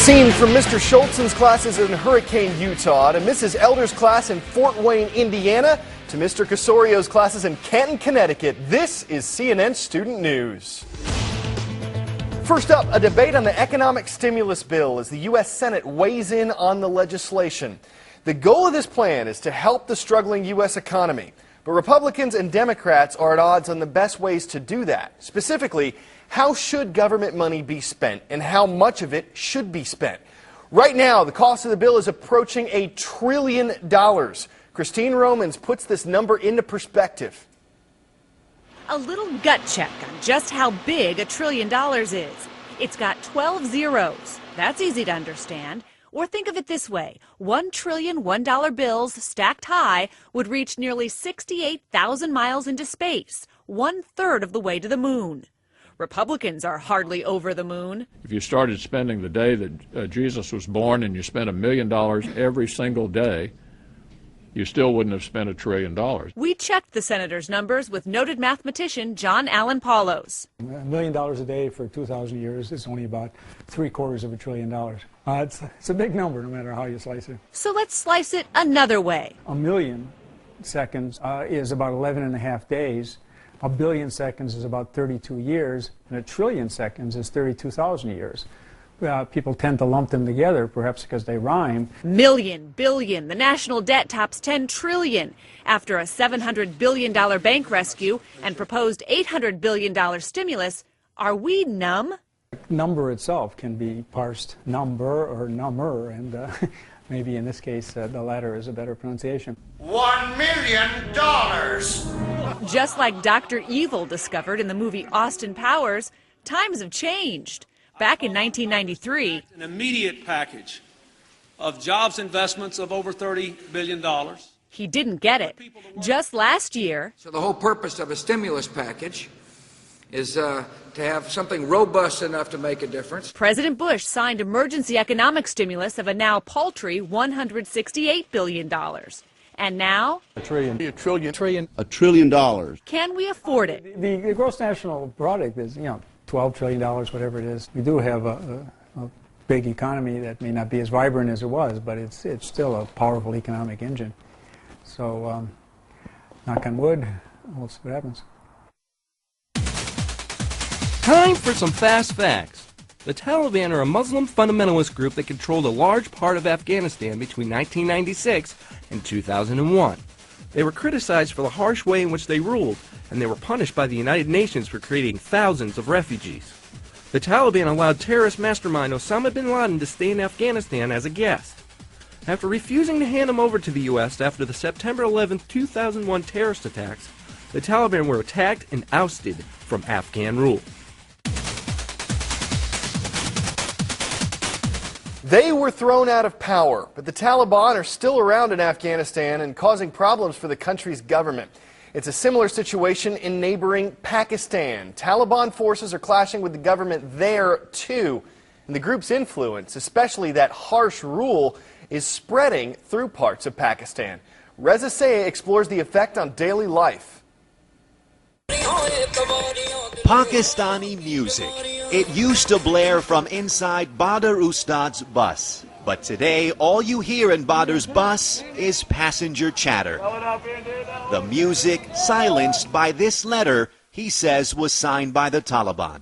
Scene from Mr. Schultzen's classes in Hurricane, Utah, to Mrs. Elder's class in Fort Wayne, Indiana, to Mr. Casorio's classes in Canton, Connecticut. This is CNN Student News. First up, a debate on the economic stimulus bill as the U.S. Senate weighs in on the legislation. The goal of this plan is to help the struggling U.S. economy. But Republicans and Democrats are at odds on the best ways to do that. Specifically, how should government money be spent and how much of it should be spent? Right now, the cost of the bill is approaching $1 trillion. Christine Romans puts this number into perspective. A little gut check on just how big $1 trillion is. It's got 12 zeros. That's easy to understand. Or think of it this way, 1 trillion $1 bills stacked high would reach nearly 68,000 miles into space, 1/3 of the way to the moon. Republicans are hardly over the moon. If you started spending the day that Jesus was born and you spent $1 million every single day, you still wouldn't have spent $1 trillion. We checked the senator's numbers with noted mathematician John Allen Paulos. $1 million a day for 2,000 years is only about $750 billion. It's a big number no matter how you slice it. So let's slice it another way. 1 million seconds is about 11.5 days. 1 billion seconds is about 32 years, and 1 trillion seconds is 32,000 years. People tend to lump them together, perhaps because they rhyme. Million, billion, the national debt tops 10 trillion after a $700 billion bank rescue and proposed $800 billion stimulus. Are we numb? Number itself can be parsed number or number, and maybe in this case the latter is a better pronunciation. $1 million! Just like Dr. Evil discovered in the movie Austin Powers, times have changed. Back in 1993, an immediate package of jobs investments of over $30 billion. He didn't get it. Just last year, so the whole purpose of a stimulus package is to have something robust enough to make a difference. President Bush signed emergency economic stimulus of a now paltry $168 billion. And now, $1 trillion. Can we afford it? The gross national product is, $12 trillion, whatever it is. We do have a big economy that may not be as vibrant as it was, but it's still a powerful economic engine. So, knock on wood, we'll see what happens. Time for some fast facts. The Taliban are a Muslim fundamentalist group that controlled a large part of Afghanistan between 1996 and 2001. They were criticized for the harsh way in which they ruled, and they were punished by the United Nations for creating thousands of refugees. The Taliban allowed terrorist mastermind Osama bin Laden to stay in Afghanistan as a guest. After refusing to hand him over to the U.S. after the September 11, 2001 terrorist attacks, the Taliban were attacked and ousted from Afghan rule. They were thrown out of power, but the Taliban are still around in Afghanistan and causing problems for the country's government. It's a similar situation in neighboring Pakistan. Taliban forces are clashing with the government there, too. And the group's influence, especially that harsh rule, is spreading through parts of Pakistan. Reza Sayeh explores the effect on daily life. Pakistani music. It used to blare from inside Badr Ustad's bus. But today, all you hear in Badr's bus is passenger chatter. The music silenced by this letter he says was signed by the Taliban.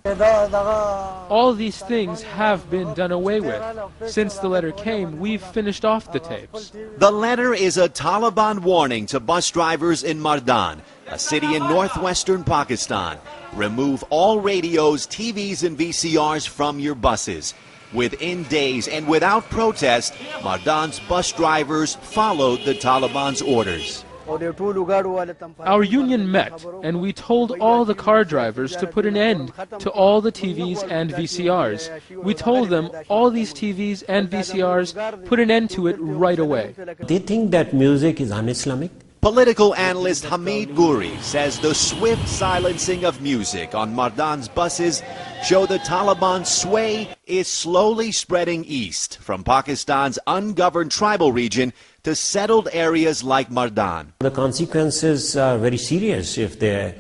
All these things have been done away with. Since the letter came, we've finished off the tapes. The letter is a Taliban warning to bus drivers in Mardan, a city in northwestern Pakistan. Remove all radios, TVs, and VCRs from your buses. Within days and without protest, Mardan's bus drivers followed the Taliban's orders. Our union met, and we told all the car drivers to put an end to all the TVs and VCRs. We told them all these TVs and VCRs, put an end to it right away. They think that music is un-Islamic. Political analyst Hamid Guri says the swift silencing of music on Mardan's buses show the Taliban's sway is slowly spreading east from Pakistan's ungoverned tribal region to settled areas like Mardan. The consequences are very serious if they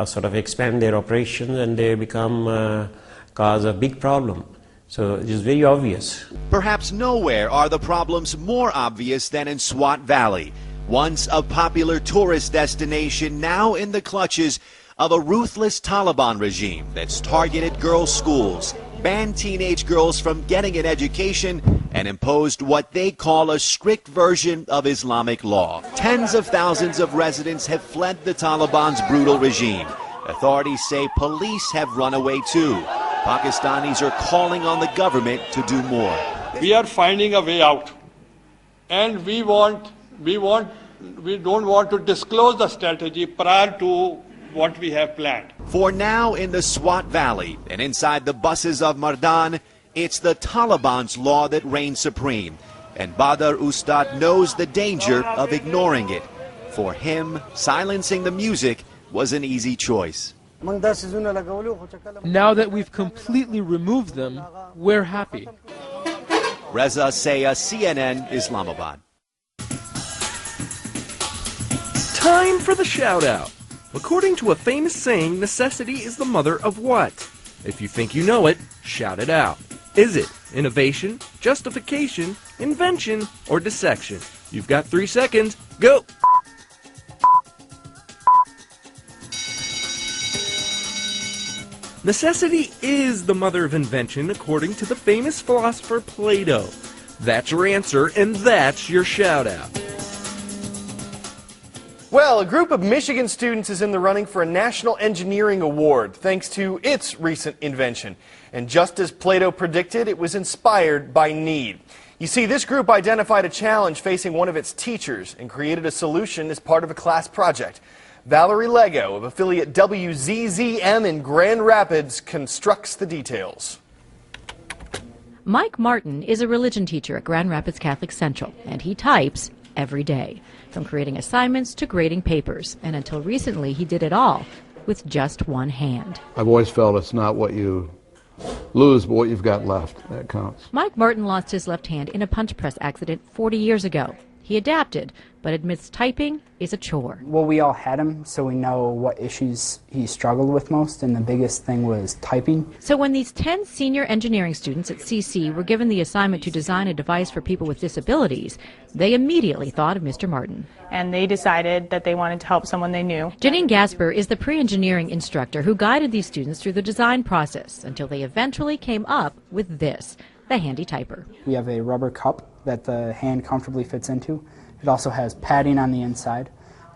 sort of expand their operations and they become cause a big problem. So it is very obvious. Perhaps nowhere are the problems more obvious than in Swat Valley, once a popular tourist destination, now in the clutches of a ruthless Taliban regime that's targeted girls' schools, banned teenage girls from getting an education, and imposed what they call a strict version of Islamic law. Tens of thousands of residents have fled the Taliban's brutal regime. Authorities say police have run away too. Pakistanis are calling on the government to do more. We are finding a way out, and we don't want to disclose the strategy prior to what we have planned. For now, in the Swat Valley and inside the buses of Mardan, it's the Taliban's law that reigns supreme. And Badr Ustad knows the danger of ignoring it. For him, silencing the music was an easy choice. Now that we've completely removed them, we're happy. Reza Saya, CNN, Islamabad. Time for the shout-out. According to a famous saying, necessity is the mother of what? If you think you know it, shout it out. Is it innovation, justification, invention, or dissection? You've got 3 seconds. Go! Necessity is the mother of invention, according to the famous philosopher Plato. That's your answer, and that's your shout-out. Well, a group of Michigan students is in the running for a National Engineering Award thanks to its recent invention. And just as Plato predicted, it was inspired by need. You see, this group identified a challenge facing one of its teachers and created a solution as part of a class project. Valerie Lego of affiliate WZZM in Grand Rapids constructs the details. Mike Martin is a religion teacher at Grand Rapids Catholic Central, and he types every day, from creating assignments to grading papers. And until recently, he did it all with just one hand. I've always felt it's not what you lose, but what you've got left that counts. Mike Martin lost his left hand in a punch press accident 40 years ago. He adapted, but admits typing is a chore. Well, we all had him, so we know what issues he struggled with most, and the biggest thing was typing. So when these 10 senior engineering students at CC were given the assignment to design a device for people with disabilities, they immediately thought of Mr. Martin. And they decided that they wanted to help someone they knew. Janine Gasper is the pre-engineering instructor who guided these students through the design process until they eventually came up with this, the handy typer. We have a rubber cup that the hand comfortably fits into. It also has padding on the inside.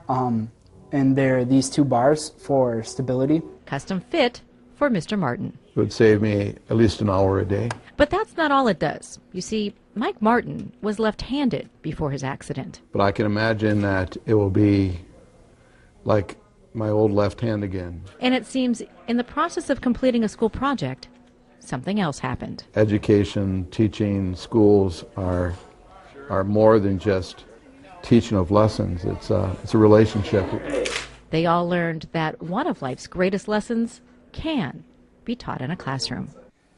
And there are these 2 bars for stability. Custom fit for Mr. Martin. It would save me at least an hour a day. But that's not all it does. You see, Mike Martin was left-handed before his accident. But I can imagine that it will be like my old left hand again. And it seems in the process of completing a school project, something else happened. Education, teaching, schools are more than just teaching of lessons. It's a relationship. They all learned that one of life's greatest lessons can be taught in a classroom.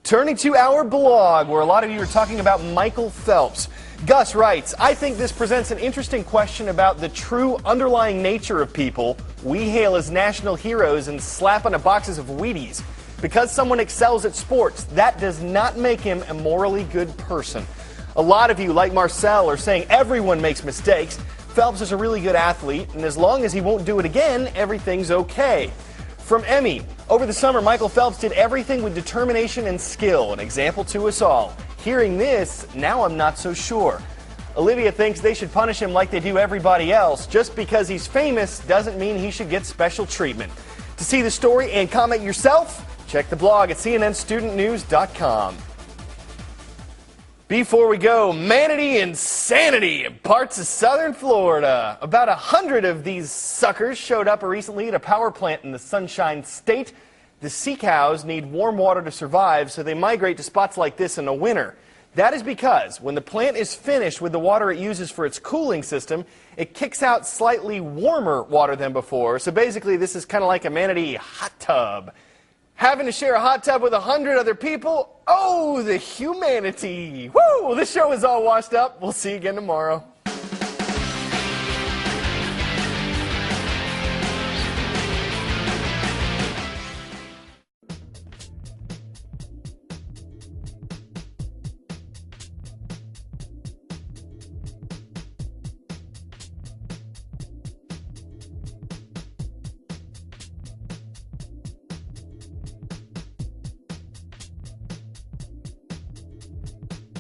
Turning to our blog, where a lot of you are talking about Michael Phelps. Gus writes, I think this presents an interesting question about the true underlying nature of people we hail as national heroes and slap on boxes of Wheaties. Because someone excels at sports, that does not make him a morally good person. A lot of you, like Marcel, are saying everyone makes mistakes. Phelps is a really good athlete, and as long as he won't do it again, everything's okay. From Emmy, over the summer, Michael Phelps did everything with determination and skill, an example to us all. Hearing this, now I'm not so sure. Olivia thinks they should punish him like they do everybody else. Just because he's famous doesn't mean he should get special treatment. To see the story and comment yourself, check the blog at cnnstudentnews.com. Before we go, manatee insanity in parts of southern Florida. About 100 of these suckers showed up recently at a power plant in the Sunshine State. The sea cows need warm water to survive, so they migrate to spots like this in the winter. That is because when the plant is finished with the water it uses for its cooling system, it kicks out slightly warmer water than before. So basically, this is kind of like a manatee hot tub. Having to share a hot tub with 100 other people? Oh, the humanity. Woo! This show is all washed up. We'll see you again tomorrow.